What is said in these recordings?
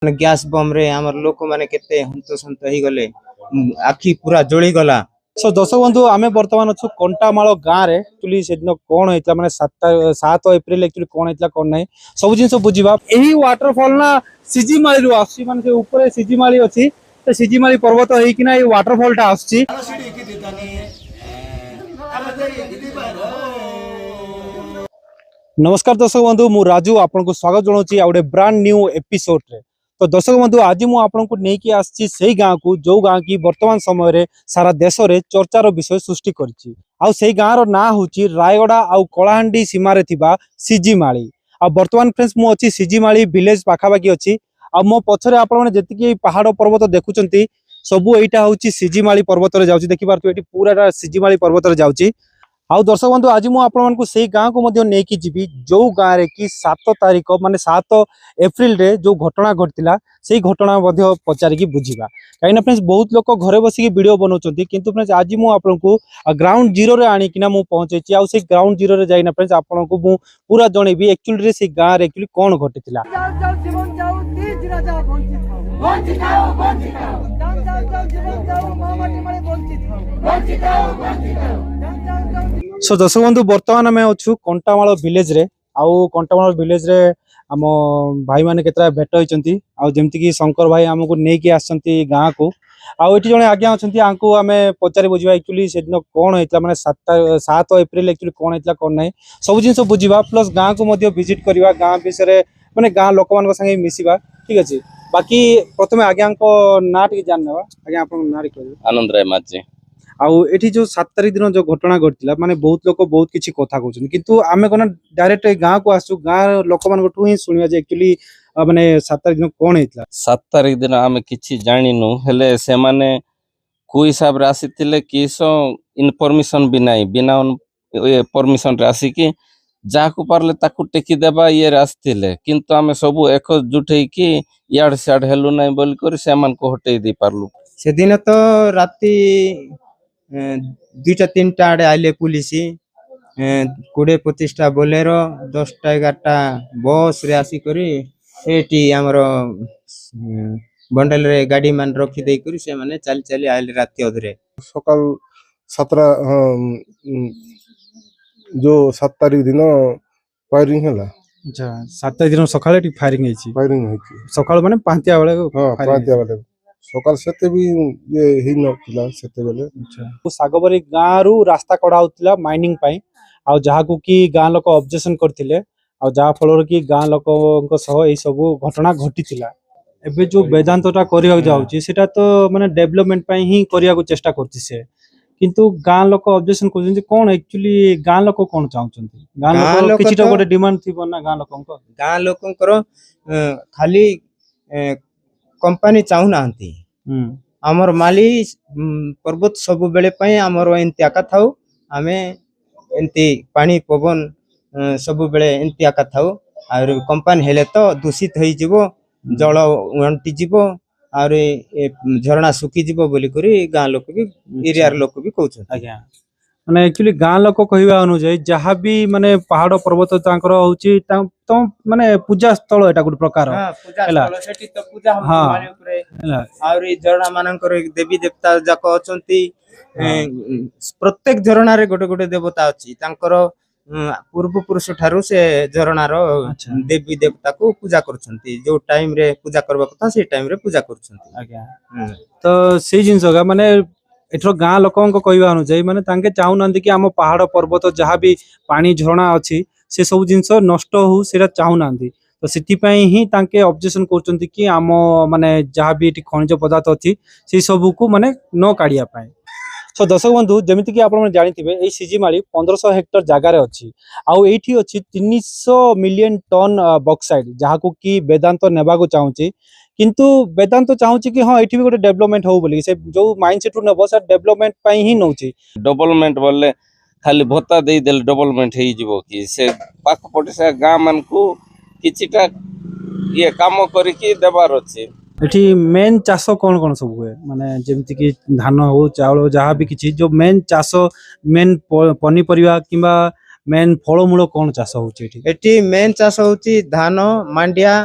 Gas बम रे हमर लोक माने केते हंतसंत ही गले आखि पूरा जळी गला। सो दर्शक बंधु आम बर्तमान अच्छु कंटामाल गाँव में एक्चुअली से दिन कौन होता माने 7 एप्रिल एक्चुअली कौन होता कौन ना सब जिन बुझा यही वाटरफॉल ना सिजिमाली रु आसी माने से ऊपर सिजिमाली अच्छी तो सिजिमाली पर्वत होइकिना ये वाटरफॉल टा आसी। नमस्कार दर्शक बंधु मु राजू आपको स्वागत जनाऊँ आ गोटे ब्रांड न्यू एपिसोड रे। तो दर्शक बंधु आज मुझे आपको लेकिन आसी से गाँव को जो गाँव की वर्तमान समय रे सारा देश में चर्चार विषय सृष्टि करी गाँव ना हूँ रायगड़ा आउ कलाहांडी सीमार थिबा सिजिमाली। आ वर्तमान फ्रेंड्स मु अच्छी सिजिमाली विलेज पाखापाखि अच्छी आ मो पछरे आपण जी पहाड़ पर्वत देखुंत सबू यहाँ हूँ सिजिमाली पर्वत जाऊँगी देखिए पूरा सिजिमाली पर्वत जाऊँगी। आउ दर्शक बंधु आज मुझे से गाँव को लेकिन जीवी जो गाँव कि 7 तारीख माने 7 एप्रिल रे जो घटना घटला से घटना पचारिकी बुझा कहीं फ्रेंड्स बहुत लोग घरे बसिक वीडियो बनाऊँ किंतु फ्रेंड्स आज मुझे ग्राउंड जीरो रे आनिकिना मु पहुंचे आउ से ग्राउंड जीरो रे जाइना फ्रेंड्स आपको मु पूरा जनइबी एक्चुअली से गाँव रे एक्चुअली कौन घटिला। सो दर्शक बंधु बर्तमान आम अच्छु कंटामाल विलेज रे आउ कंटामाल विलेज रे आम भाई माने केतरा भेट होइचंती आउ जेमति कि शंकर भाई हमको नेकी आसंती गाँ को आउ एठी जने आज्ञा अछंती आंको आमे पचारि बुझिबा एक्चुअली से दिन कोन होइतला माने 7 एप्रिल एक्चुअली कोन होइतला कोन नै सब जिंस बुझिबा प्लस गाँ को मध्य विजिट करबा गाँ विषय माने गाँ लोक मान संगे मिसिबा ठीक अछि। बाकी प्रथमे आज्ञा को नाट के जान नेबा आज्ञा आपन नाट कहबो आनंद राय माझी आउ एठी जो 7 तारीख दिन जो घटना घटिला माने बहुत लोक बहुत किछि कथा कहउछन किंतु आमे कोन डायरेक्ट गाँ को आसु गाँ लोक मान गठु ही सुनिया जे एक्चुअली माने 7 तारीख दिन कोन हेतला 7 तारीख दिन आमे किछि जानिनु हेले से माने को हिसाब रे आसीतिले किसो इनफॉरमेशन भी नाही बिना परमिशन रे आसी कि जाको पारले ताकू टेकी देबा ये आसतिले किंतु आमे सब एकजुट हे कि याड साड हेलु नाही बोल कर से मान को हटै दे पारलु। से दिन तो राती 2-3 आड़े आइले पुलिस 20-25 बोलेरो 10-11 बस रे आसी करी एटी हमरो बंडल रे गाड़ी मान रखी दे करी से माने चल चली आइले राती अधरे सकाल 17 जो 7 तारीख दिन फायरिंग हला। अच्छा 7 तारीख दिन सकाळे फायरिंग हेची सकाळ माने 5 बेले हां 5 बेले सकाल सेते भी ये ही नथिला सेते बेले। अच्छा सागबरी गाँ रु रास्ता कढा होतिला माइनिंग पाई आ जहा को कि गाँ लोक ऑब्जेक्शन करथिले आ जहा फलर कि गाँ लोक सह ए सब घटना घटितिला। एबे जो वेदांतटा करिया जाउची सेटा तो माने डेवलपमेंट पाई ही करिया को चेष्टा करछि से किंतु गाँ लोक ऑब्जेक्शन करछन कोन एक्चुअली गाँ लोक कोन चाहउछन गाँ लोक किछिटा गोटे डिमांड थिबो ना गाँ लोकंकर खाली कंपनी चाहू नांती हमर माली पर्वत सब बेले पई हमर एंती आका थाउ आमे एंती पानी पवन सब बेले एंती आका थाउ और कंपनी हेले तो दूषित होई जिवो जल उंटी जिवो और झरणा सुखी जिवो बोली करी गाँ लोक भी एरिया लोक भी कहउछ। आज्ञा माने एक्चुअली गाँ लोक कहवा अनुसार जहाँ भी माने पहाड़ पर्वत तांकर होची तो माने पूजा स्थल एटा गुड प्रकार पूजा स्थल सेठी तो पूजा हम माने ऊपर और झरणा मानकर देवी देवता जाको अछंती प्रत्येक झरणा रे गोटे गोटे देवता अछि तांकर पूर्व पुरुष ठारू से झरणार देवी देवता को पूजा करछंती जो टाइम रे पूजा करबा कथा से टाइम रे पूजा करछंती। आज्ञा तो से जिंस माने एठर गाँ लोकन को कहवा अनुसार माने तांके चाहू नांदी कि हम पहाड़ पर्वत जहाँ भी पानी झरणा अछि से सब जिंस नष्ट हो सेटा चाहू नांदी तो सिटी पई ही तांके ऑब्जेक्शन करछंती कि हम माने जहाँ भी एटी खनिज पदार्थ अछि से सब को माने न काढिया पाए। सो दर्शक बंधु जमिति कि आपण जानिथिबे ए सिजिमाली 1500 हेक्टर जगह रे अछि आउ एठी अछि 300 मिलियन टन बॉक्साइट जहाँ को कि वेदांत नेबा को चाहूची किंतु वेदांत चाहूची कि हां एठी भी गोटे डेवलपमेंट हो बोली से जो माइंडसेट रु नेबो से डेवलपमेंट पई ही नउची डेवलपमेंट बोले खाली भत्ता दे देल डेवलपमेंट हे जिवो कि से पाख पटे से गाँ मान को किछिटा ये काम करी कि देबार अछि। एठी मेन चाष कौन सब हुए माने जेमति कि धान हो चावल जहाँ भी किछि जो मेन चाष मेन पनीपरिया किंबा मेन फलमूल कौन चाष होची एठी मेन चाष होची धान मांडिया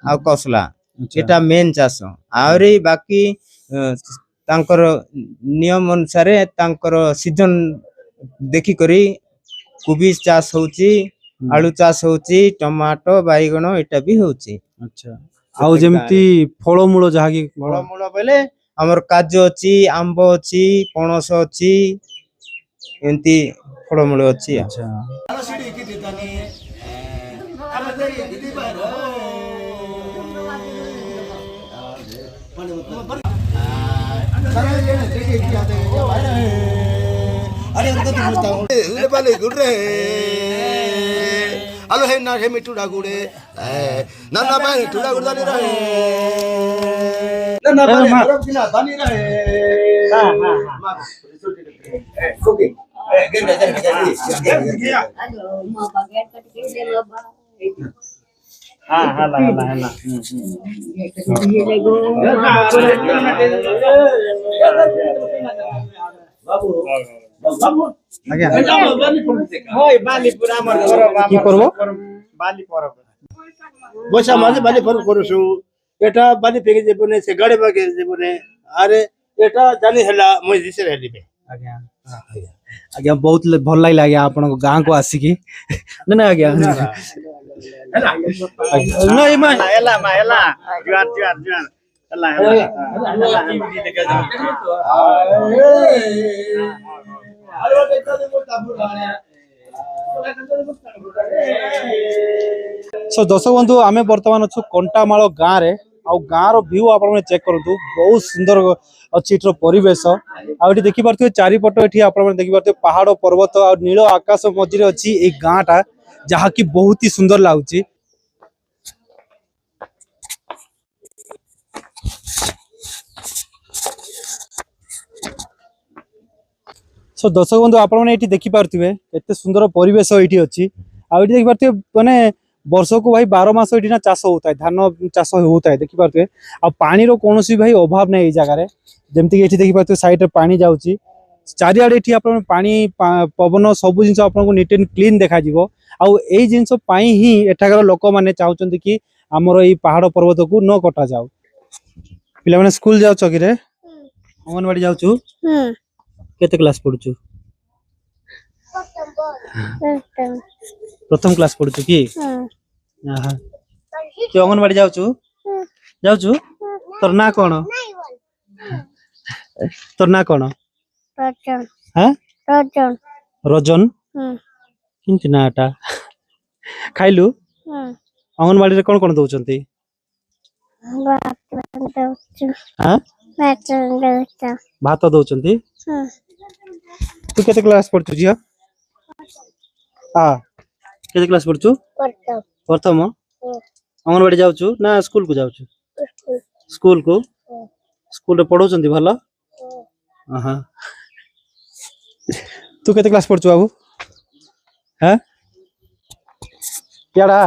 आ कसला ଏଟା ମେନ୍ ଚାଷ ଆହୁରି ବାକି ତାଙ୍କର ନିୟମ ଅନୁସାରେ ତାଙ୍କର ସିଜନ ଦେଖିକରି କୋବି ଚାଷ ହଉଛି ଆଳୁ ଚାଷ ହଉଛି ଟମାଟୋ ବାଇଗଣ ଏଟା ବି ହଉଛି ଆଚ୍ଛା ଆଉ ଯେମିତି ଫଳମୂଳ ଯାହାକି ଫଳମୂଳ ବୋଇଲେ ଆମର କାଜୁ ଅଛି ଆମ୍ବ ଅଛି ପଣସ ଅଛି ଏମିତି ଫଳମୂଳ ଅଛି ଆଉ। ଆଚ୍ଛା Alo hem na hem itu dah gure, nana bang itu dah gure tadi rahe, nana bang harap kena tadi rahe. Okay, jadi. Aduh, mau bagian kecil dia loba. কি করব বৈশা মাঝে বালি ফল করছু এটা বালি পেকে যাবনে সে গাড়ি বাগে যাবনে আরে এটা জানি হেলা মই দিছে হেলিবে ଆଜ୍ଞା ଆଜ୍ଞା ବହୁତ ଭଲ ଲାଗିଲା ଆଜ୍ଞା ଆପଣଙ୍କ ଗାଁକୁ ଆସିକି ନା ନା ଆଜ୍ଞା ନାଇଁ ମା सो दर्शक बंधु आमे वर्तमान अच्छु कंटामाल गाँव रे आउ गाँव रो व्यू आपण चेक करंतु बहुत सुंदर अच्छी इटर परिवेश आ देखि पारथि चारिपट एठी आपण देखि पारथि पहाड़ पर्वत आ नील आकाश मझिरे अछि ए गाँटा जहा कि बहुत ही सुंदर लाଗୁଛି सो दर्शक बंधु आपण माने एठी देखि पारथिबे एते सुंदर परिवेश एठी अछि आ एठी देखि पारथिबे माने वर्ष को भाई 12 मास एठी ना चाष होता है धान चाष होता है देखि पारथिबे आ पानी रो कोनोसी भाई अभाव नै ए जगह रे जेमति एठी देखि पारथिबे साइड रे पानी जाउची चारिआडे एठी आपण पानी पवन सब जिंस आपण को नीट एंड क्लीन देखा जिवो आ एई जिंस पाई ही एठाकर लोक माने चाहुचंती कि हमर एई पहाड़ पर्वत को न कटा जाऊ पिला माने स्कूल जाउ चकी रे अंगनवाड़ी जाउचू केते क्लास पढुचू प्रथम क्लास पढुचू की आहा के अंगनवाड़ी जाउचू जाउचू तोर ना कोन तोर ना कोन Rojon. हां Rojon. रजन किंति नाटा खाइलु अंगनवाड़ी रे कोन कोन दउचंती हां भात दउचंती तू केते क्लास पढुचू जिया आ केते क्लास पढुचू प्रथम अंगनवाड़ी जाउचू ना स्कूल को जाउचू स्कूल को स्कूल रे पढौचंती भलो हां तू केते क्लास पढुचू बाबू हैं केडा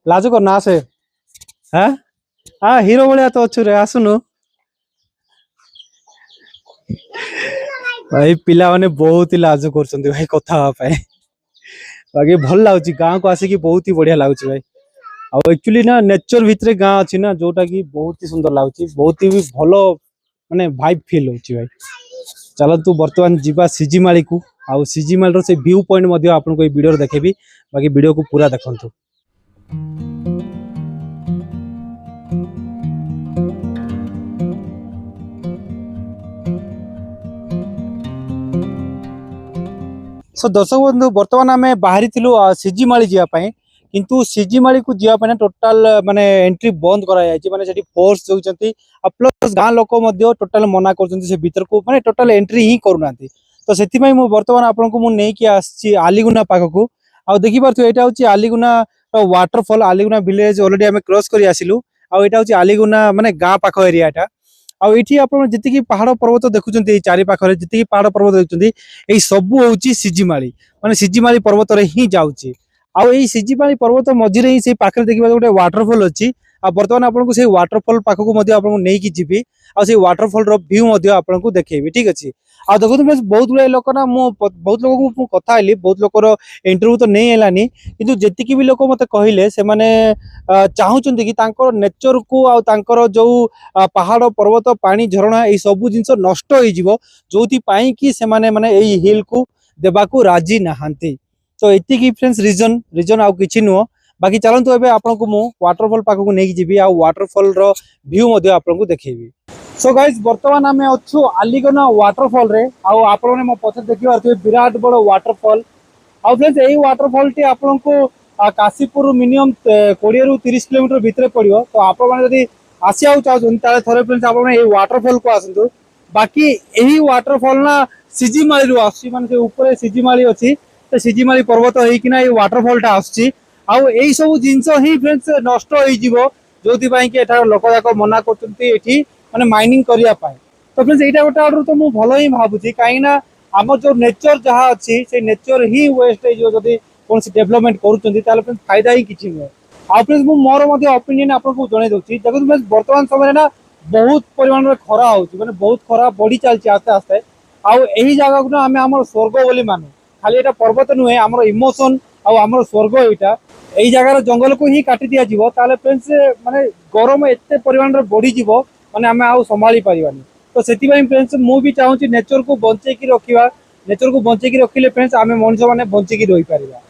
लाजो कर ना से हैं हां हीरो भलिया तो अछु रे आसुनु भाई पिला माने बहुत ही लाज करछंती भाई कथा पाए बाकी भल लागुची गांव को आसी की बहुत ही बढ़िया लागुची भाई आ एक्चुअली ना नेचर भितरे गांव अछि ना जोटा की बहुत ही सुंदर लागुची बहुत ही भलो माने वाइब फील होची भाई चलो तू वर्तमान जीवा सिजीमाली को आ सिजीमाल रो से व्यू पॉइंट मध्ये आपन को ए वीडियो देखेबी बाकी वीडियो को पूरा देखंतु सो दर्शक बंधु वर्तमान आम बाहरी सिजीमाली जावाई किंतु सिजीमाली को जावाई टोटाल माने एंट्री बंद कराई माने सेठी फोर्स जोचंती प्लस गाँ लोक टोटाल मना कर भीतर को माने टोटाल एंट्री ही करूना तो से बर्तमान आपन को मुझे आसी आलीगुना पाख को आ देखि पारथि एटा होची आलीगुना वाटरफॉल आलीगुना विलेज ऑलरेडी आम क्रॉस कर आसिलु आ एटा होची आलीगुना माने गाँ पाख एरियाटा आठी आप जी पहाड़ पर्वत देखुं चारि पाखे जी पहाड़ पर्वत देखुं यही सबू हूँ सिजीमाली माने सिजीमाली पर्वत ही जाऊँगी आई सिजीमाली पर्वत मझे ही पाखे देखा गोटे वाटरफॉल अच्छी बर्तमान आपको से वाटरफॉल पाखक नहीं जीवी आ वाटरफॉल व्यू आपको देखेबी ठीक अच्छे आ देखो बहुत गुड़ा लोक ना बहुत लोक को कथा हेली बहुत लोकर इंटरव्यू तो नहीं है किंतु जेतिकी भी लोक मत कहले से माने चाहूचंती कि तांकर नेचर को आ तांकर जो पहाड़ पर्वत पानी झरणा ये सब जिनस नष्ट हो जिवो जोथि पाई कि से माने माने एई हिल को देबाकू राजी नहांती तो एतिकी फ्रेंड्स रीजन आउ किछि नुह बाकी चलतु एबे आपनको मु वाटरफॉल पाखक नहीं जीवी आ वाटरफॉल रो व्यू मध्ये आपनको देखेबी सो गाइस वर्तमान आमे अछु आलीगना वाटरफॉल रे आ आपने मो पछे देखि पारथि विराट बड़ वाटरफॉल आ फ्रेंड्स एई वाटरफॉल टी आपनको काशीपुर मिनिमम 20 रु 30 किलोमीटर भितर पड़ियो तो आपण माने जदी आसिया चाहछन ताले थरे फ्रेंड्स आपण एई वाटरफॉल को आसंतु बाकी एही वाटरफॉल ना सिजीमाली रु आसी माने से ऊपर सिजीमाली अछि तो सिजीमाली पर्वत हेई किना एई वाटरफॉल टा आसी आउ एई सब जिंस ही फ्रेंड्स नष्ट होई जिवो जोथि पई कि एठार लोक जाक मना करचंती एठी माने माइनिंग करिया पाए तो फ्रेंड्स एटा गोटा आडू तो मु भलो ही भाबुची काई ना हमर जो नेचर जहा अछि से नेचर ही वेस्ट जो जदी कोनसी डेवलपमेंट करूचंती ताले फ्रेंड्स फायदा ही किछि नै आ फ्रेंड्स मु मोर मध्ये ओपिनियन आपको जणे दोछि देखो फ्रेंड्स वर्तमान समय ना बहुत परिमाण रे खरा होछि माने बहुत खरा बढी चलछि आस्ते आस्ते आउ एही जगह को ना हमें हमर स्वर्ग बोली मानु खाली एटा पर्वत नुहे हमर इमोशन आउ हमर स्वर्ग एटा एही जगह जंगल को ही काटी दिया जीवो ताले फ्रेंड्स माने गरम एते परिमाण रे बढी जीवो माने हमें आउ संभाली परिबानी तो सेति भाई फ्रेंड्स मु भी चाहूँ नेचर को बंचे की रखिबा नेचर को बंचे की रखिले फ्रेंड्स आमे मनुष्य माने बंचे की रही परिबा।